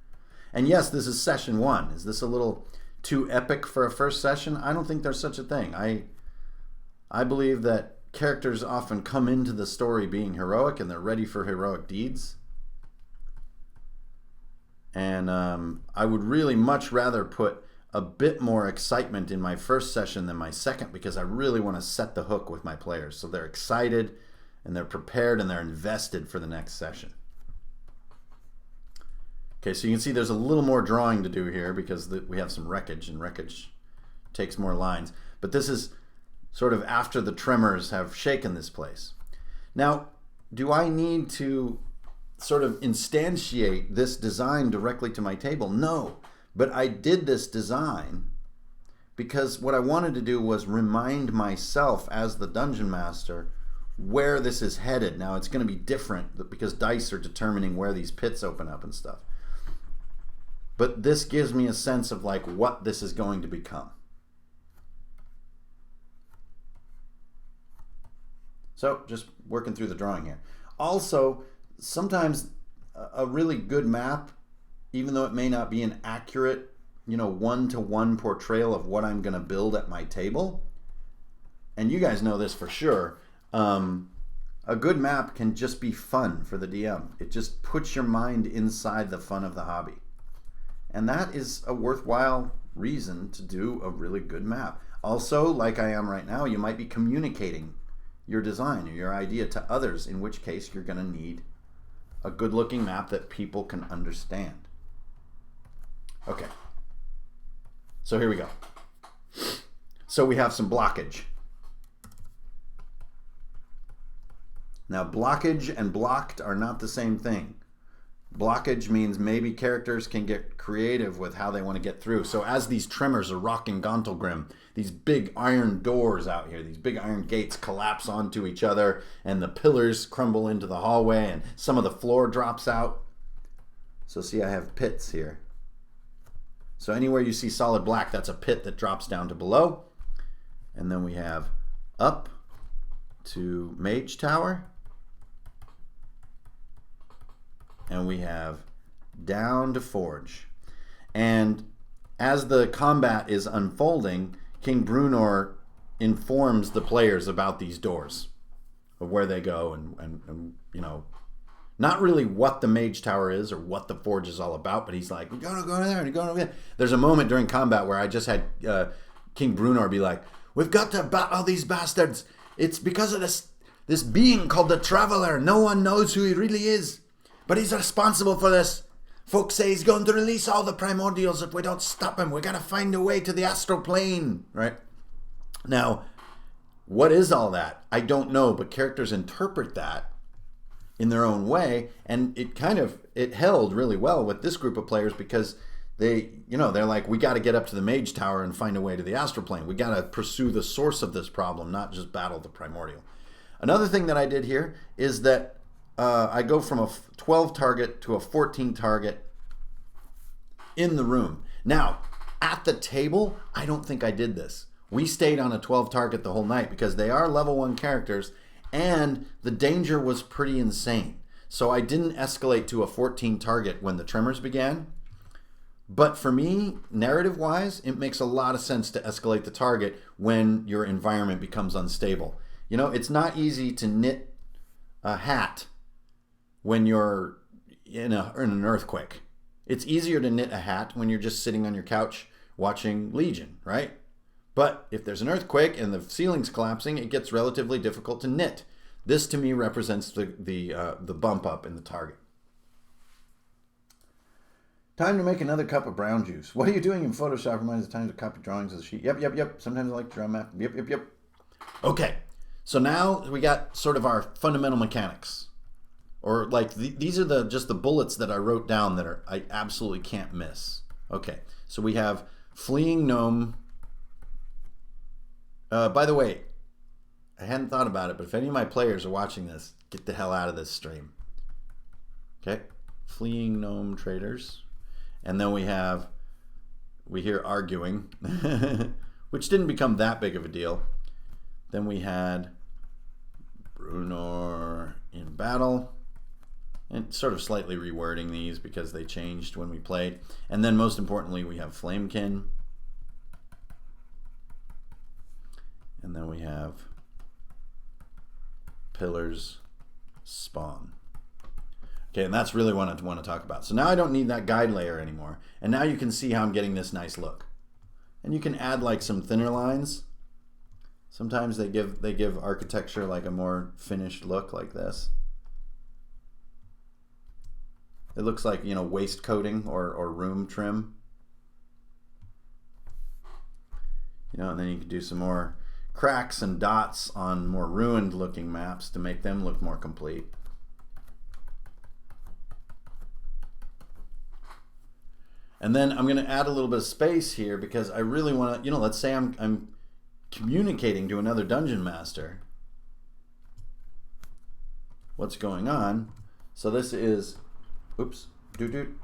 And yes, this is session 1. Is this a little too epic for a first session? I don't think there's such a thing. I believe that characters often come into the story being heroic and they're ready for heroic deeds. And I would really much rather put a bit more excitement in my first session than my second, because I really want to set the hook with my players so they're excited and they're prepared and they're invested for the next session. Okay, so you can see there's a little more drawing to do here because we have some wreckage, and wreckage takes more lines. But this is sort of after the tremors have shaken this place. Now, do I need to sort of instantiate this design directly to my table? No, but I did this design because what I wanted to do was remind myself as the dungeon master where this is headed. Now, it's going to be different because dice are determining where these pits open up and stuff. But this gives me a sense of like what this is going to become. So just working through the drawing here. Also, sometimes a really good map, even though it may not be an accurate, you know, one-to-one portrayal of what I'm going to build at my table, and you guys know this for sure, a good map can just be fun for the DM. It just puts your mind inside the fun of the hobby. And that is a worthwhile reason to do a really good map. Also, like I am right now, you might be communicating your design or your idea to others, in which case you're going to need a good looking map that people can understand. Okay, so here we go. So we have some blockage. Now, blockage and blocked are not the same thing. Blockage means maybe characters can get creative with how they want to get through. So as these tremors are rocking Gauntlygrym, these big iron doors out here, these big iron gates collapse onto each other, and the pillars crumble into the hallway, and some of the floor drops out. So see, I have pits here. So anywhere you see solid black, that's a pit that drops down to below. And then we have up to Mage Tower. And we have down to Forge. And as the combat is unfolding, King Brunor informs the players about these doors, of where they go, and you know, Not really what the Mage Tower is or what the Forge is all about, but he's like, we're going to go over there, we're going over there. There's a moment during combat where I just had King Brunor be like, we've got to battle these bastards. It's because of this being called the Traveler. No one knows who he really is, but he's responsible for this. Folks say he's going to release all the primordials if we don't stop him. We got to find a way to the astral plane, right? Now, what is all that? I don't know, but characters interpret that in their own way, and it held really well with this group of players because they're like, we got to get up to the Mage Tower and find a way to the astral plane. We got to pursue the source of this problem, not just battle the primordial. Another thing that I did here is that I go from a 12 target to a 14 target in the room. Now, at the table, I don't think I did this. We stayed on a 12 target the whole night because they are level 1 characters and the danger was pretty insane. So I didn't escalate to a 14 target when the tremors began. But for me, narrative-wise, it makes a lot of sense to escalate the target when your environment becomes unstable. You know, it's not easy to knit a hat when you're in an earthquake. It's easier to knit a hat when you're just sitting on your couch watching Legion, right? But if there's an earthquake and the ceiling's collapsing, it gets relatively difficult to knit. This to me represents the bump up in the target. Time to make another cup of brown juice. What are you doing in Photoshop? Reminds the time to copy drawings of the sheet. Yep. Sometimes I like to draw a map. Yep. Okay, so now we got sort of our fundamental mechanics. Or like these are just the bullets that I wrote down that I absolutely can't miss. Okay, so we have fleeing gnome. By the way, I hadn't thought about it, but if any of my players are watching this, get the hell out of this stream. Okay, fleeing gnome traders. And then we hear arguing, which didn't become that big of a deal. Then we had Brunor in battle, and sort of slightly rewording these because they changed when we played. And then most importantly, we have Flamekin. And then we have Pillars Spawn. Okay, and that's really what I want to talk about. So now I don't need that guide layer anymore. And now you can see how I'm getting this nice look. And you can add like some thinner lines. Sometimes they give architecture like a more finished look like this. It looks like, you know, waist coating or room trim. You know, and then you can do some more cracks and dots on more ruined looking maps to make them look more complete. And then I'm going to add a little bit of space here because I really want to, you know, let's say I'm communicating to another dungeon master what's going on. So this is, oops, boop,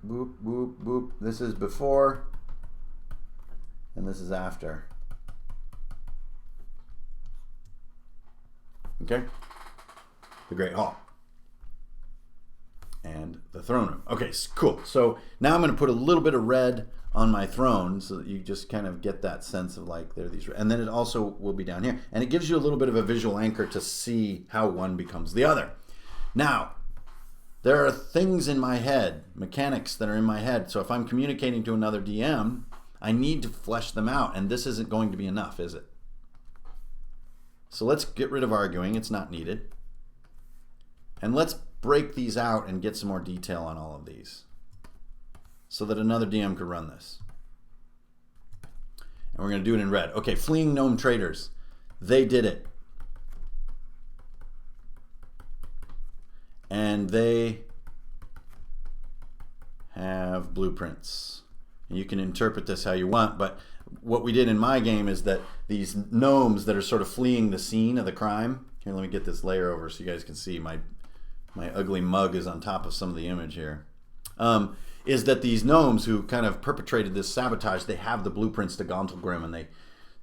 boop. This is before, and this is after. Okay? The Great Hall. And the throne room. Okay, cool. So now I'm going to put a little bit of red on my throne so that you just kind of get that sense of like there are these, and then it also will be down here, and it gives you a little bit of a visual anchor to see how one becomes the other. Now, there are things in my head, mechanics that are in my head. So if I'm communicating to another DM, I need to flesh them out, and this isn't going to be enough, is it? So let's get rid of arguing. It's not needed. And let's break these out and get some more detail on all of these so that another DM could run this. And we're going to do it in red. Okay, fleeing gnome traders. They did it. And they have blueprints. And you can interpret this how you want, but what we did in my game is that these gnomes that are sort of fleeing the scene of the crime. Here, let me get this layer over so you guys can see my ugly mug is on top of some of the image here. Is that these gnomes who kind of perpetrated this sabotage, they have the blueprints to Gauntlygrym, and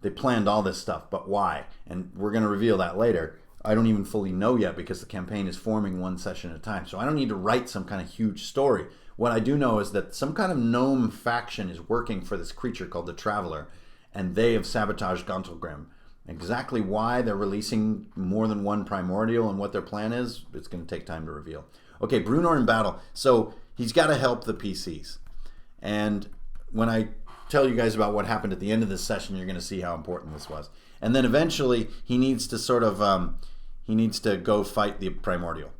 they planned all this stuff, but why? And we're going to reveal that later. I don't even fully know yet because the campaign is forming one session at a time. So I don't need to write some kind of huge story. What I do know is that some kind of gnome faction is working for this creature called the Traveler, and they have sabotaged Gauntlygrym. Exactly why they're releasing more than one primordial and what their plan is, it's going to take time to reveal. Okay, Brunor in battle. So he's got to help the PCs. And when I tell you guys about what happened at the end of this session, you're going to see how important this was. And then eventually he needs to sort of, he needs to go fight the primordial.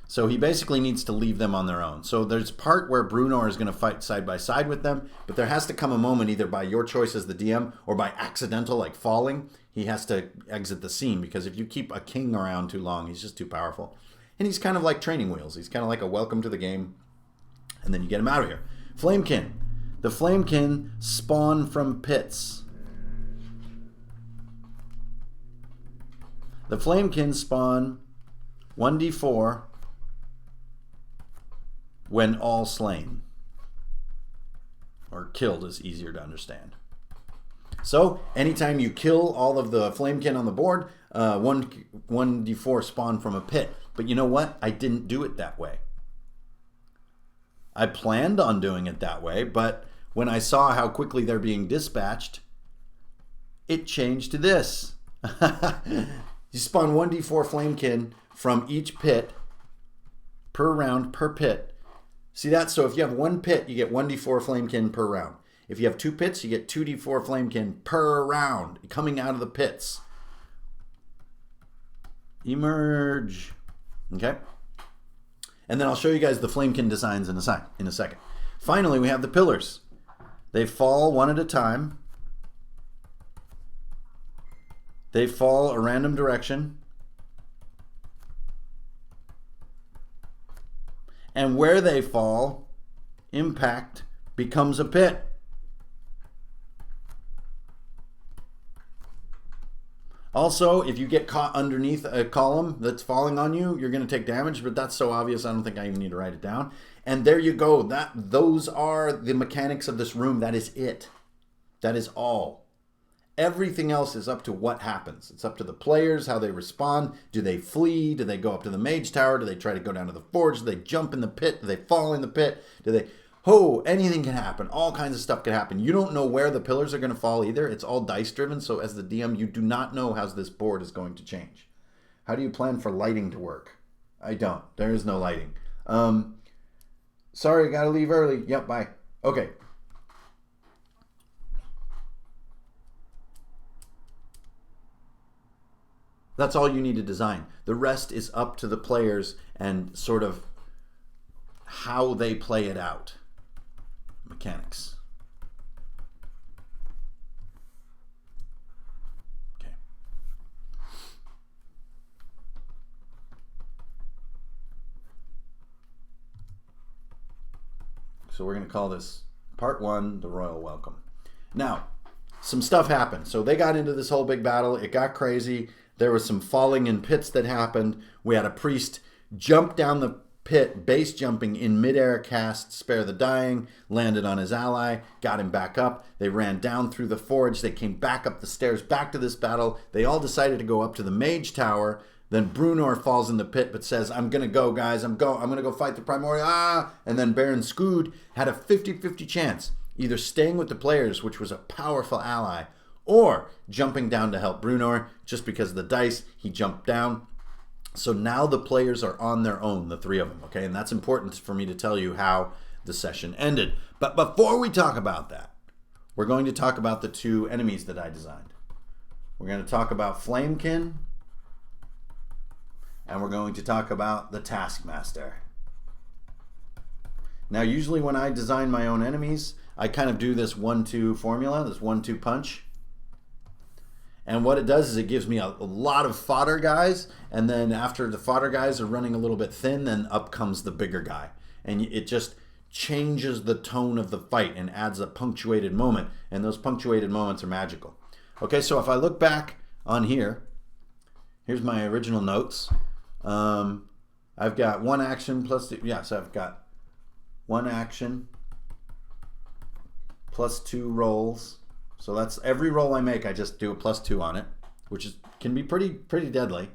So he basically needs to leave them on their own. So there's a part where Brunor is going to fight side by side with them, but there has to come a moment either by your choice as the DM or by accidental, like falling, he has to exit the scene, because if you keep a king around too long, he's just too powerful. And he's kind of like training wheels. He's kind of like a welcome to the game, and then you get him out of here. Flamekin. The Flamekin spawn from pits. The Flamekin spawn 1d4 when all slain. Or killed is easier to understand. So anytime you kill all of the Flamekin on the board, 1d4 spawn from a pit. But you know what? I didn't do it that way. I planned on doing it that way, but when I saw how quickly they're being dispatched, it changed to this. You spawn 1d4 Flamekin from each pit per round per pit. See that? So if you have one pit, you get 1d4 Flamekin per round. If you have two pits, you get 2d4 Flamekin per round coming out of the pits. Emerge. Okay? And then I'll show you guys the Flamekin designs in a second. Finally, we have the pillars. They fall one at a time. They fall a random direction. And where they fall, impact becomes a pit. Also, if you get caught underneath a column that's falling on you, you're going to take damage, but that's so obvious I don't think I even need to write it down. And there you go. Those are the mechanics of this room. That is it. That is all. Everything else is up to what happens. It's up to the players, how they respond. Do they flee? Do they go up to the mage tower? Do they try to go down to the forge? Do they jump in the pit? Do they fall in the pit? Do they... anything can happen. All kinds of stuff can happen. You don't know where the pillars are going to fall either. It's all dice driven. So as the DM, you do not know how this board is going to change. How do you plan for lighting to work? I don't. There is no lighting. Sorry, I got to leave early. Yep, bye. Okay. That's all you need to design. The rest is up to the players and sort of how they play it out. Mechanics. Okay. So we're going to call this part 1, the Royal Welcome. Now, some stuff happened. So they got into this whole big battle. It got crazy. There was some falling in pits that happened. We had a priest jump down the pit, base jumping in midair, cast Spare the Dying, landed on his ally, got him back up. They ran down through the forge. They came back up the stairs, back to this battle. They all decided to go up to the mage tower. Then Brunor falls in the pit but says, I'm going to go, guys. I'm going to go fight the primordial. And then Baron Scood had a 50-50 chance, either staying with the players, which was a powerful ally, or jumping down to help Brunor. Just because of the dice, he jumped down. So now the players are on their own, the three of them, okay? And that's important for me to tell you how the session ended. But before we talk about that, we're going to talk about the two enemies that I designed. We're going to talk about Flamekin, and we're going to talk about the Taskmaster. Now, usually when I design my own enemies, I kind of do this 1-2 formula, this 1-2 punch. And what it does is it gives me a lot of fodder guys, and then after the fodder guys are running a little bit thin, then up comes the bigger guy. And it just changes the tone of the fight and adds a punctuated moment, and those punctuated moments are magical. Okay, so if I look back on here, here's my original notes. I've got one action plus two, so I've got one action plus 2 rolls. So that's every roll I make, I just do a +2 on it, which can be pretty deadly.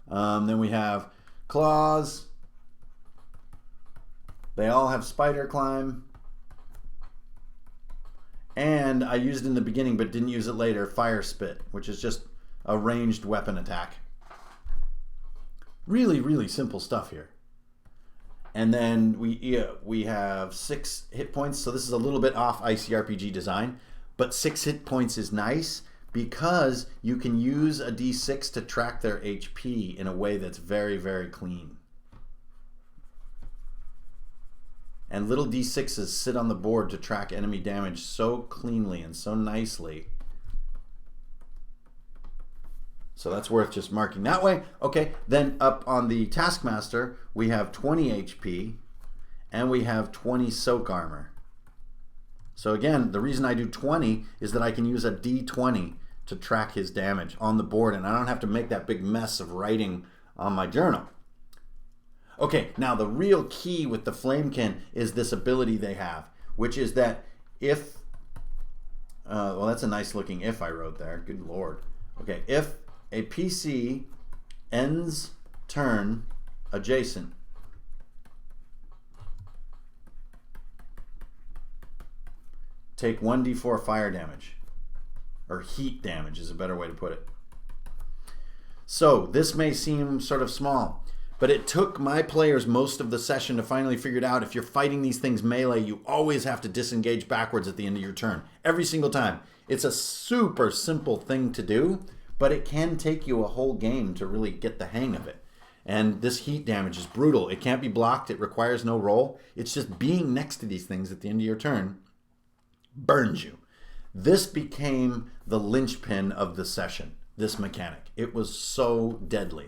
Then we have claws. They all have spider climb. And I used it in the beginning but didn't use it later, fire spit, which is just a ranged weapon attack. Really, really simple stuff here. And then we have 6 hit points. So this is a little bit off ICRPG design, but 6 hit points is nice because you can use a D6 to track their HP in a way that's very, very clean. And little D6s sit on the board to track enemy damage so cleanly and so nicely. So that's worth just marking that way. Okay, then up on the Taskmaster, we have 20 HP and we have 20 soak armor. So again, the reason I do 20 is that I can use a D20 to track his damage on the board, and I don't have to make that big mess of writing on my journal. Okay, now the real key with the Flamekin is this ability they have, which is that if, well, that's a nice looking if I wrote there, good lord. Okay, if a PC ends turn adjacent, take 1d4 fire damage, or heat damage is a better way to put it. So this may seem sort of small, but it took my players most of the session to finally figure it out. If you're fighting these things melee, you always have to disengage backwards at the end of your turn. Every single time. It's a super simple thing to do, but it can take you a whole game to really get the hang of it. And this heat damage is brutal. It can't be blocked. It requires no roll. It's just being next to these things at the end of your turn burns you. This became the linchpin of the session, this mechanic. It was so deadly.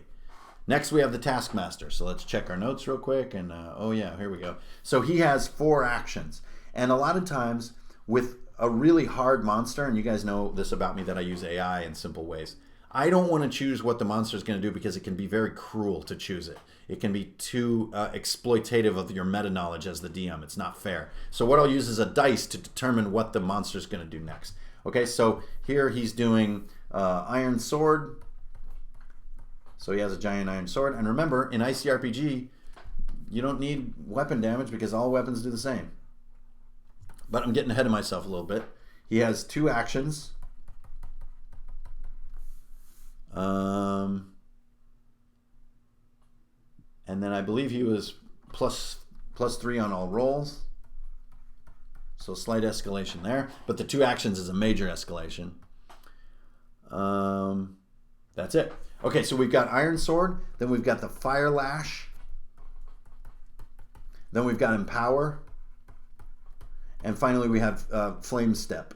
Next we have the Taskmaster. So let's check our notes real quick. And oh yeah, here we go. So he has 4 actions. And a lot of times with a really hard monster, and you guys know this about me that I use AI in simple ways, I don't want to choose what the monster is going to do because it can be very cruel to choose it. It can be too exploitative of your meta knowledge as the DM. It's not fair. So what I'll use is a dice to determine what the monster is going to do next. Okay, so here he's doing Iron Sword. So he has a giant iron sword. And remember, in ICRPG, you don't need weapon damage because all weapons do the same. But I'm getting ahead of myself a little bit. He has 2 actions. And then I believe he was plus 3 on all rolls. So slight escalation there. But the 2 actions is a major escalation. That's it. Okay, so we've got Iron Sword. Then we've got the Fire Lash. Then we've got Empower. And finally we have Flame Step.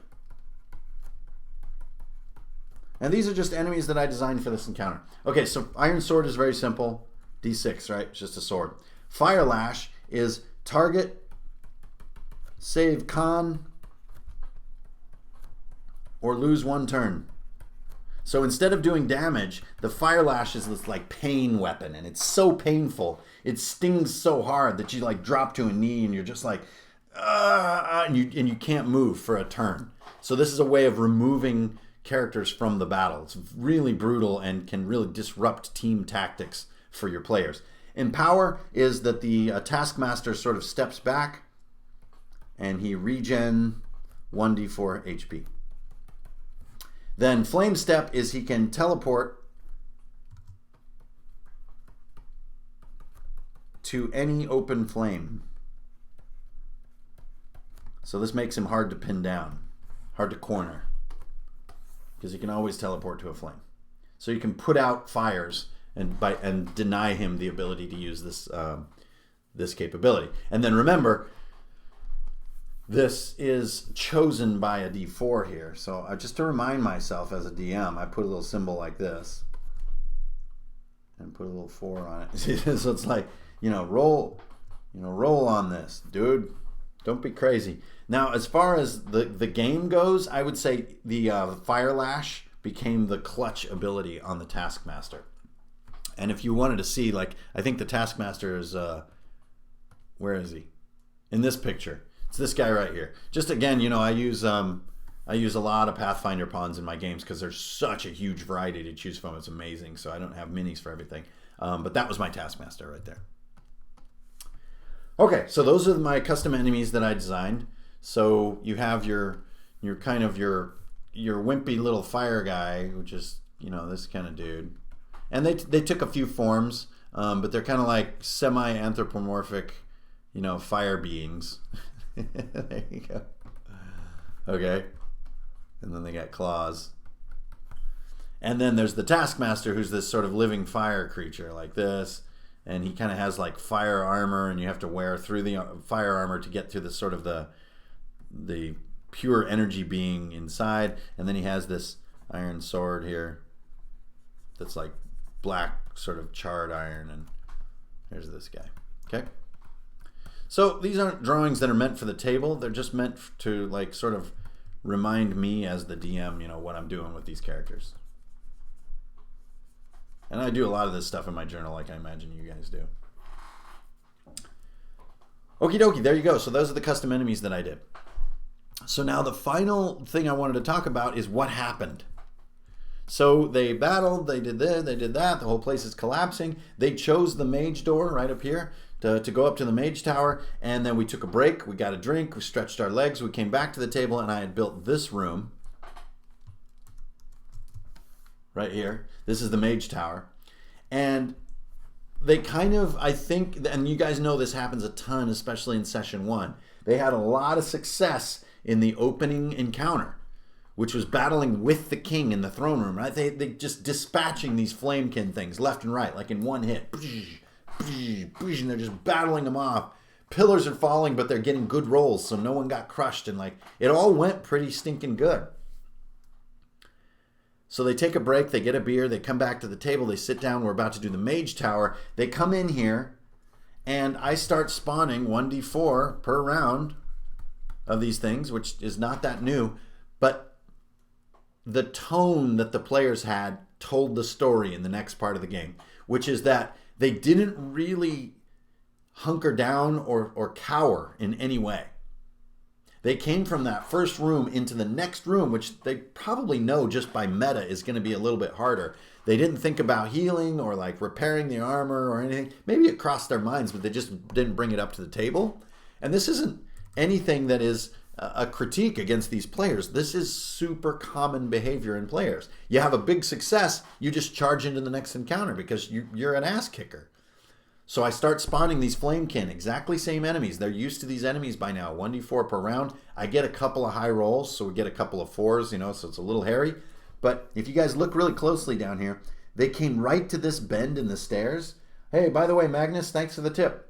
And these are just enemies that I designed for this encounter. Okay, so Iron Sword is very simple. D6, right? It's just a sword. Fire Lash is target, save con, or lose 1 turn. So instead of doing damage, the Fire Lash is this like pain weapon, and it's so painful. It stings so hard that you like drop to a knee and you're just like, and you can't move for a turn. So this is a way of removing characters from the battle. It's really brutal and can really disrupt team tactics for your players. Empower is that the Taskmaster sort of steps back and he regen 1d4 HP. Then Flame Step is he can teleport to any open flame. So this makes him hard to pin down, hard to corner, because he can always teleport to a flame. So you can put out fires and deny him the ability to use this this capability. And then remember, this is chosen by a D4 here. So just to remind myself as a DM, I put a little symbol like this and put a little 4 on it. So it's like, roll on this, dude. Don't be crazy. Now, as far as the game goes, I would say the Fire Lash became the clutch ability on the Taskmaster. And if you wanted to see, like, I think the Taskmaster is, where is he? In this picture. It's this guy right here. Just again, I use a lot of Pathfinder pawns in my games because there's such a huge variety to choose from. It's amazing. So I don't have minis for everything. But that was my Taskmaster right there. Okay, so those are my custom enemies that I designed. So you have your kind of your wimpy little fire guy, which is you know, this kind of dude. And they took a few forms, but they're kind of like semi-anthropomorphic, you know, fire beings. There you go. Okay. And then they got claws. And then there's the Taskmaster, who's this sort of living fire creature like this. And he kind of has like fire armor, and you have to wear through the fire armor to get through the sort of the pure energy being inside. And then he has this iron sword here that's like black sort of charred iron. And here's this guy. Okay. So these aren't drawings that are meant for the table. They're just meant to like sort of remind me as the DM, you know, what I'm doing with these characters. And I do a lot of this stuff in my journal like I imagine you guys do. Okie dokie, there you go. So those are the custom enemies that I did. So now the final thing I wanted to talk about is what happened. So they battled, they did this, they did that, the whole place is collapsing. They chose the mage door right up here to go up to the mage tower, and then we took a break, we got a drink, we stretched our legs, we came back to the table, and I had built this room right here. This is the mage tower. And they kind of, I think, and you guys know this happens a ton, especially in session 1. They had a lot of success in the opening encounter, which was battling with the king in the throne room, right? They just dispatching these flamekin things left and right, like in one hit. And they're just battling them off. Pillars are falling, but they're getting good rolls, so no one got crushed. And like, it all went pretty stinking good. So they take a break, they get a beer, they come back to the table, they sit down, we're about to do the mage tower. They come in here, and I start spawning 1d4 per round of these things, which is not that new. But the tone that the players had told the story in the next part of the game, which is that they didn't really hunker down or cower in any way. They came from that first room into the next room, which they probably know just by meta is going to be a little bit harder. They didn't think about healing or like repairing the armor or anything. Maybe it crossed their minds, but they just didn't bring it up to the table. And this isn't anything that is a critique against these players. This is super common behavior in players. You have a big success, you just charge into the next encounter because you're an ass kicker. So I start spawning these flamekin, exactly same enemies. They're used to these enemies by now, 1d4 per round. I get a couple of high rolls, so we get a couple of 4s, you know, so it's a little hairy. But if you guys look really closely down here, they came right to this bend in the stairs. Hey, by the way, Magnus, thanks for the tip.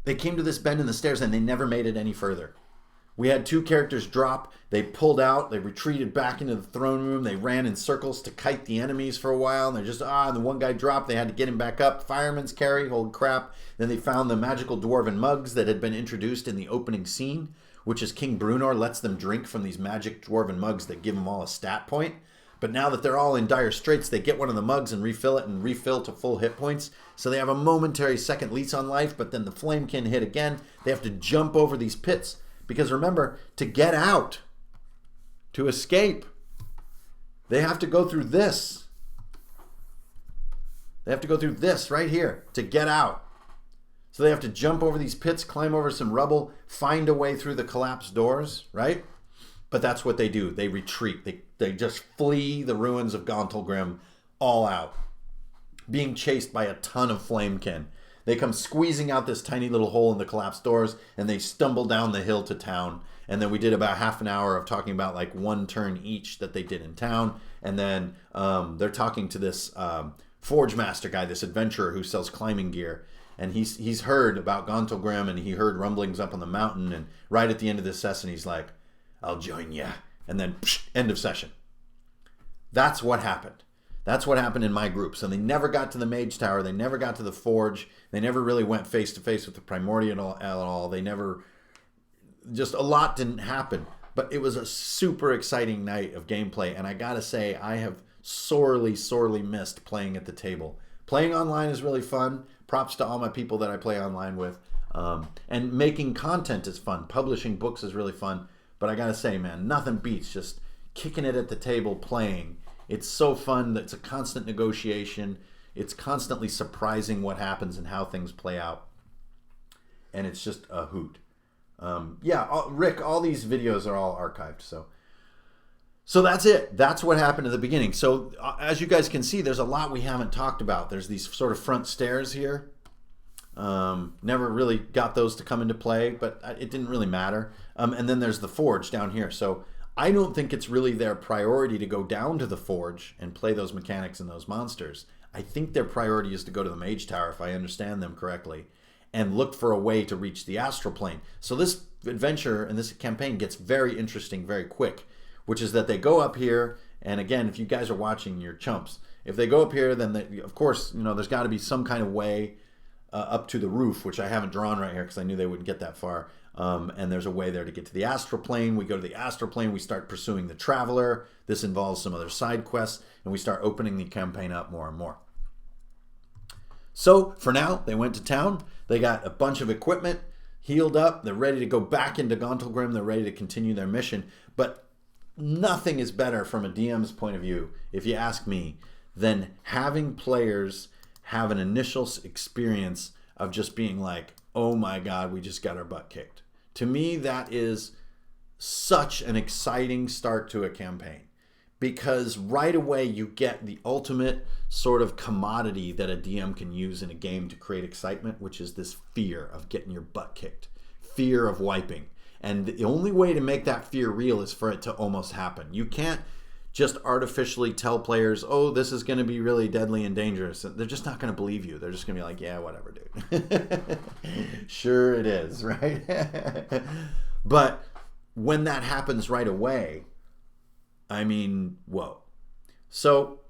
They came to this bend in the stairs and they never made it any further. We had 2 characters drop. They pulled out. They retreated back into the throne room. They ran in circles to kite the enemies for a while. And they're just, and the one guy dropped. They had to get him back up. Fireman's carry, holy crap. Then they found the magical dwarven mugs that had been introduced in the opening scene, which is King Brunor lets them drink from these magic dwarven mugs that give them all a stat point. But now that they're all in dire straits, they get one of the mugs and refill it and refill to full hit points. So they have a momentary second lease on life, but then the flamekin hit again. They have to jump over these pits. Because remember, to get out, to escape, they have to go through this. They have to go through this right here to get out. So they have to jump over these pits, climb over some rubble, find a way through the collapsed doors, right? But that's what they do. They retreat. They just flee the ruins of Gauntlygrym all out, being chased by a ton of flamekin. They come squeezing out this tiny little hole in the collapsed doors, and they stumble down the hill to town. And then we did about half an hour of talking about like one turn each that they did in town. And then they're talking to this Forge Master guy, this adventurer who sells climbing gear. And he's heard about Gauntlygrym, and he heard rumblings up on the mountain. And right at the end of this session, he's like, I'll join ya. And then end of session. That's what happened. That's what happened in my group. So they never got to the Mage Tower. They never got to the Forge. They never really went face to face with the Primordial at all. They never, just a lot didn't happen. But it was a super exciting night of gameplay. And I gotta say, I have sorely, sorely missed playing at the table. Playing online is really fun. Props to all my people that I play online with. And making content is fun. Publishing books is really fun. But I gotta say, man, nothing beats just kicking it at the table, playing. It's so fun. It's a constant negotiation. It's constantly surprising what happens and how things play out. And it's just a hoot. Rick, all these videos are all archived. So So that's it. That's what happened at the beginning. So as you guys can see, there's a lot we haven't talked about. There's these sort of front stairs here. Never really got those to come into play, but it didn't really matter. And then there's the forge down here. So I don't think it's really their priority to go down to the forge and play those mechanics and those monsters. I think their priority is to go to the mage tower, if I understand them correctly, and look for a way to reach the astral plane. So this adventure and this campaign gets very interesting very quick, which is that they go up here, and again, if you guys are watching, you're chumps. If they go up here, then of course, you know, there's got to be some kind of way up to the roof, which I haven't drawn right here because I knew they wouldn't get that far. And there's a way there to get to the astral plane. We go to the astral plane, we start pursuing the traveler. This involves some other side quests, and we start opening the campaign up more and more. So for now, they went to town. They got a bunch of equipment, healed up. They're ready to go back into Gauntlygrym. They're ready to continue their mission. But nothing is better from a DM's point of view, if you ask me, than having players have an initial experience of just being like, oh my God, we just got our butt kicked. To me, that is such an exciting start to a campaign, because right away you get the ultimate sort of commodity that a DM can use in a game to create excitement, which is this fear of getting your butt kicked, fear of wiping. And the only way to make that fear real is for it to almost happen. You can't just artificially tell players, oh, this is going to be really deadly and dangerous. They're just not going to believe you. They're just going to be like, yeah, whatever, dude. Sure it is, right? But when that happens right away, I mean, whoa. So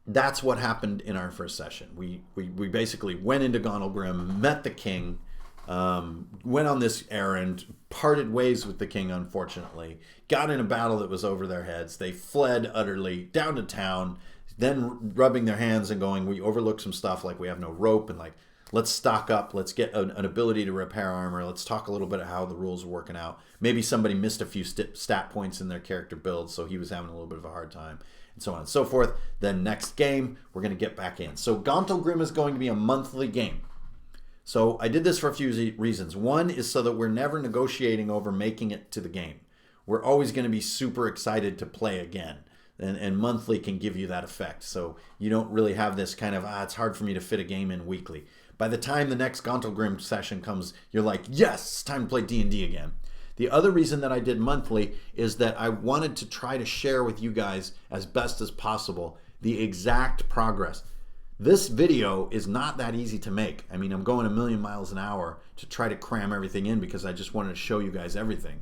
that's what happened in our first session. We basically went into Gauntlygrym, met the king, went on this errand, parted ways with the king, unfortunately, got in a battle that was over their heads. They fled utterly down to town, then rubbing their hands and going, we overlooked some stuff, like we have no rope, and like, let's stock up, let's get an ability to repair armor, let's talk a little bit of how the rules are working out. Maybe somebody missed a few stat points in their character build, so he was having a little bit of a hard time, and so on and so forth. Then next game, we're going to get back in. So Gauntlygrym is going to be a monthly game. So I did this for a few reasons. One is so that we're never negotiating over making it to the game. We're always going to be super excited to play again. And monthly can give you that effect. So you don't really have this kind of, it's hard for me to fit a game in weekly. By the time the next Gauntlygrym session comes, you're like, yes, it's time to play D&D again. The other reason that I did monthly is that I wanted to try to share with you guys as best as possible the exact progress. This video is not that easy to make. I mean, I'm going a million miles an hour to try to cram everything in because I just wanted to show you guys everything,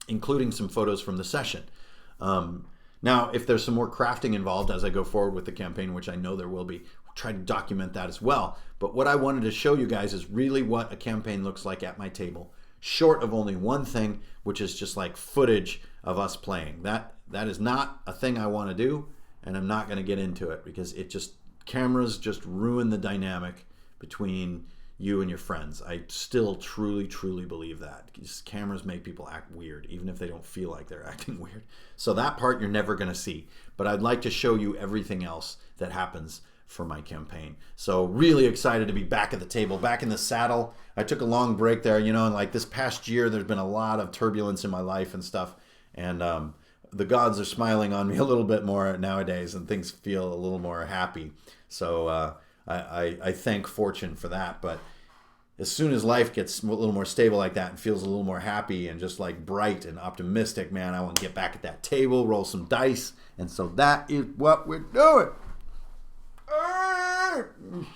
including some photos from the session. Now, if there's some more crafting involved as I go forward with the campaign, which I know there will be, we'll try to document that as well. But what I wanted to show you guys is really what a campaign looks like at my table, short of only one thing, which is just like footage of us playing. That is not a thing I want to do, and I'm not going to get into it because cameras just ruin the dynamic between you and your friends. I still truly believe that. Just cameras make people act weird, even if they don't feel like they're acting weird. So that part you're never going to see. But I'd like to show you everything else that happens for my campaign. So really excited to be back at the table, back in the saddle. I took a long break there, and like this past year, there's been a lot of turbulence in my life and stuff. And the gods are smiling on me a little bit more nowadays, and things feel a little more happy. So I thank fortune for that. But as soon as life gets a little more stable like that and feels a little more happy and just like bright and optimistic, man, I want to get back at that table, roll some dice. And so that is what we're doing.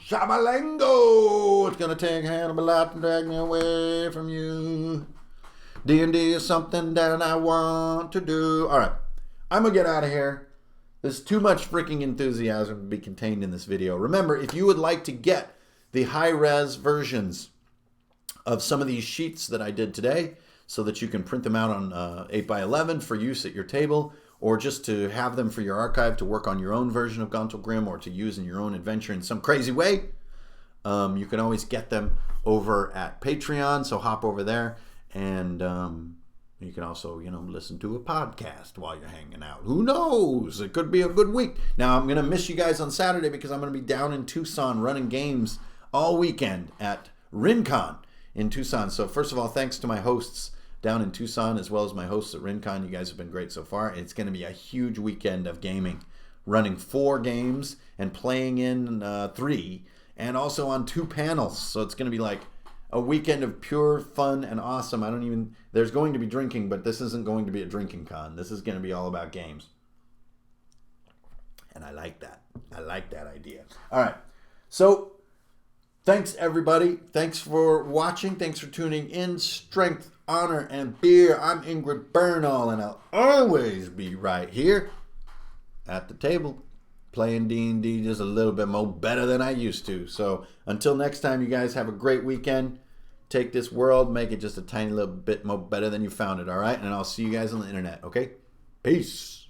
Shabalango! It's going to take Hannibal out and drag me away from you. D&D is something that I want to do. All right, I'm going to get out of here. There's too much freaking enthusiasm to be contained in this video. Remember, if you would like to get the high-res versions of some of these sheets that I did today so that you can print them out on 8x11 for use at your table, or just to have them for your archive to work on your own version of Gauntlygrym or to use in your own adventure in some crazy way, you can always get them over at Patreon, so hop over there. And you can also, listen to a podcast while you're hanging out. Who knows? It could be a good week. Now, I'm going to miss you guys on Saturday because I'm going to be down in Tucson running games all weekend at RinCon in Tucson. So first of all, thanks to my hosts, down in Tucson, as well as my hosts at Rincon. You guys have been great so far. It's going to be a huge weekend of gaming, running 4 games and playing in 3, and also on 2 panels. So it's going to be like a weekend of pure fun and awesome. There's going to be drinking, but this isn't going to be a drinking con. This is going to be all about games. And I like that. I like that idea. All right. So thanks, everybody. Thanks for watching. Thanks for tuning in. Strength, honor, and beer. I'm Ingrid Bernal, and I'll always be right here at the table playing D&D just a little bit more better than I used to. So until next time, you guys have a great weekend. Take this world, make it just a tiny little bit more better than you found it, all right? And I'll see you guys on the internet, okay? Peace.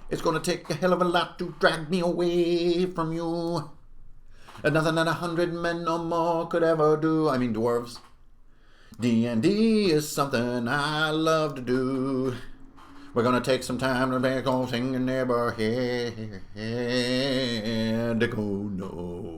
It's going to take a hell of a lot to drag me away from you. Nothing that 100 men or more could ever do. I mean dwarves. D&D is something I love to do. We're going to take some time to make all thing in neighborhood to go no.